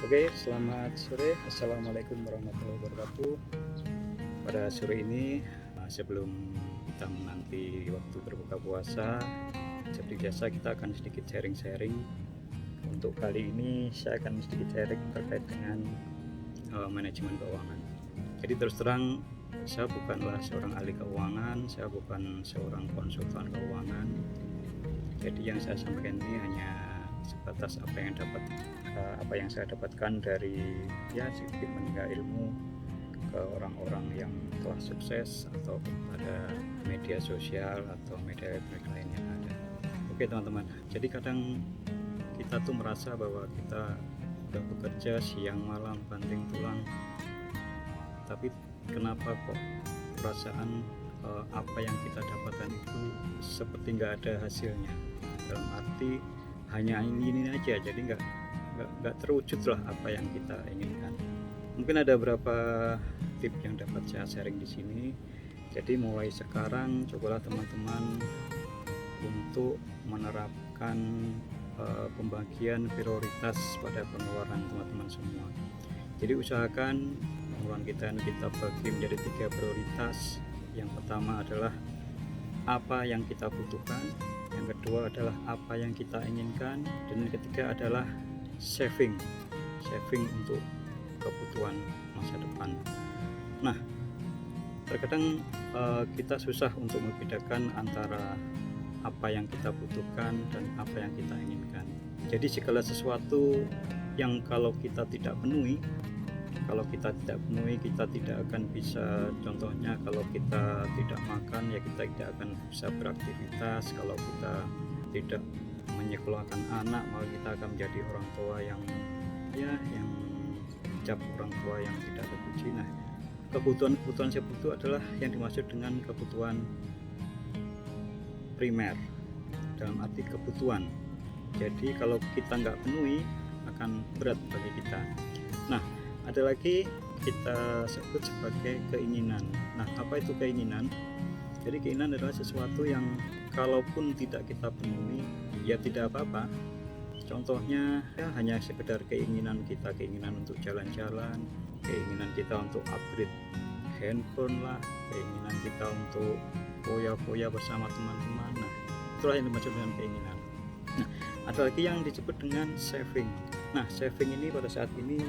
Oke, selamat sore. Assalamualaikum warahmatullahi wabarakatuh. Pada sore ini, sebelum kita menanti waktu berbuka puasa, seperti biasa kita akan sedikit sharing-sharing. Untuk kali ini saya akan sedikit sharing terkait dengan manajemen keuangan. Jadi terus terang, saya bukanlah seorang ahli keuangan, saya bukan seorang konsultan keuangan. Jadi yang saya sampaikan ini hanya sebatas apa yang saya dapatkan dari sedikit meninggal ilmu ke orang-orang yang telah sukses atau pada media sosial atau media elektronik lain yang ada. Oke teman-teman, jadi kadang kita tuh merasa bahwa kita udah bekerja siang malam banting tulang, tapi kenapa kok perasaan apa yang kita dapatkan itu seperti nggak ada hasilnya, dalam arti hanya ini aja, jadi nggak terwujud lah apa yang kita inginkan. Mungkin ada beberapa tips yang dapat saya sharing di sini. Jadi mulai sekarang cobalah teman-teman untuk menerapkan pembagian prioritas pada pengeluaran teman-teman semua. Jadi usahakan pengeluaran kita bagi menjadi 3 prioritas. Yang pertama adalah apa yang kita butuhkan, yang kedua adalah apa yang kita inginkan, dan yang ketiga adalah saving untuk kebutuhan masa depan. Nah, terkadang kita susah untuk membedakan antara apa yang kita butuhkan dan apa yang kita inginkan. Jadi segala sesuatu yang kalau kita tidak penuhi, kita tidak akan bisa, contohnya kalau kita tidak makan ya kita tidak akan bisa beraktivitas. Kalau kita tidak menyekolahkan anak, maka kita akan menjadi orang tua yang cap orang tua yang tidak terpuji. Nah, kebutuhan seperti itu adalah yang dimaksud dengan kebutuhan primer, dalam arti kebutuhan. Jadi kalau kita nggak penuhi akan berat bagi kita. Nah, ada lagi kita sebut sebagai keinginan. Nah, apa itu keinginan? Jadi keinginan adalah sesuatu yang kalaupun tidak kita penuhi ya tidak apa-apa. Contohnya hanya sekedar keinginan untuk jalan-jalan, keinginan kita untuk upgrade handphone lah, keinginan kita untuk foya-foya bersama teman-teman. Nah, itulah yang dimaksud dengan keinginan. Nah, ada lagi yang disebut dengan saving. Nah, saving ini pada saat ini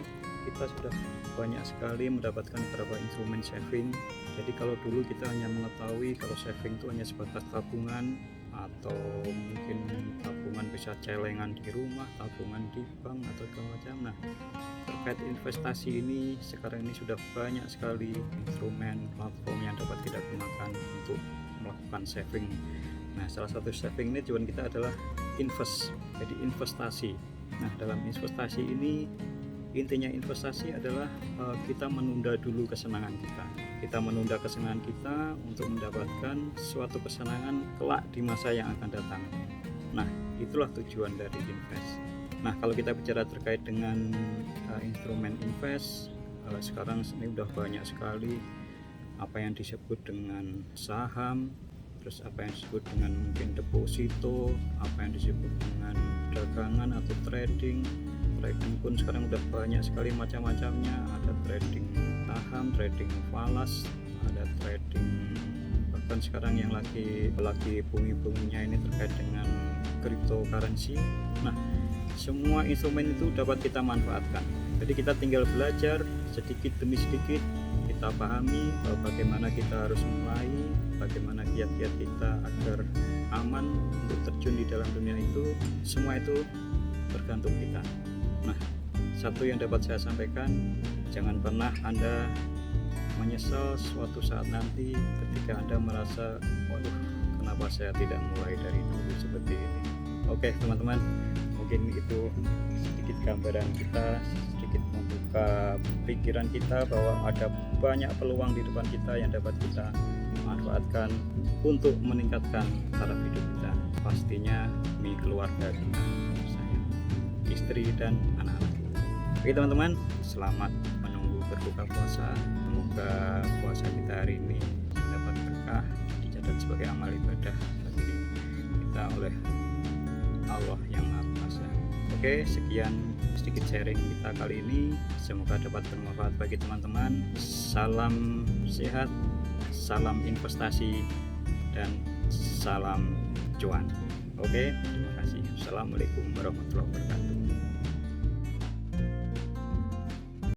kita sudah banyak sekali mendapatkan beberapa instrumen saving. Jadi kalau dulu kita hanya mengetahui kalau saving itu hanya sebatas tabungan, atau mungkin tabungan bisa celengan di rumah, tabungan di bank atau segala macam. Nah, terkait investasi ini sekarang ini sudah banyak sekali instrumen platform yang dapat kita gunakan untuk melakukan saving. Nah, salah satu saving ini tujuan kita adalah jadi investasi. Nah, dalam investasi ini intinya investasi adalah kita menunda dulu kesenangan kita menunda kesenangan kita untuk mendapatkan suatu kesenangan kelak di masa yang akan datang. Nah, itulah tujuan dari invest. Nah, kalau kita bicara terkait dengan instrumen invest, sekarang ini udah banyak sekali apa yang disebut dengan saham, terus apa yang disebut dengan mungkin deposito, apa yang disebut dengan dagangan atau trading pun sekarang udah banyak sekali macam-macamnya. Ada trading saham, trading falas, ada trading, bahkan sekarang yang lagi bumi-buminya ini terkait dengan cryptocurrency. Nah, semua instrumen itu dapat kita manfaatkan. Jadi kita tinggal belajar sedikit demi sedikit, kita pahami bagaimana kita harus mulai, bagaimana kiat-kiat kita agar aman untuk terjun di dalam dunia itu. Semua itu tergantung kita. Nah, satu yang dapat saya sampaikan, jangan pernah Anda menyesal suatu saat nanti ketika Anda merasa, waduh, kenapa saya tidak mulai dari dulu seperti ini. Oke teman-teman, mungkin itu sedikit gambaran kita, sedikit membuka pikiran kita bahwa ada banyak peluang di depan kita yang dapat kita manfaatkan untuk meningkatkan taraf hidup kita, pastinya demi keluarga kita, istri dan anak-anak. Oke teman-teman, selamat menunggu berbuka puasa. Semoga puasa kita hari ini mendapat berkah, dicatat sebagai amal ibadah bagi kita oleh Allah yang Maha Kuasa. Oke, sekian sedikit sharing kita kali ini. Semoga dapat bermanfaat bagi teman-teman. Salam sehat, salam investasi, dan salam cuan. Oke, terima kasih. Assalamualaikum warahmatullahi wabarakatuh.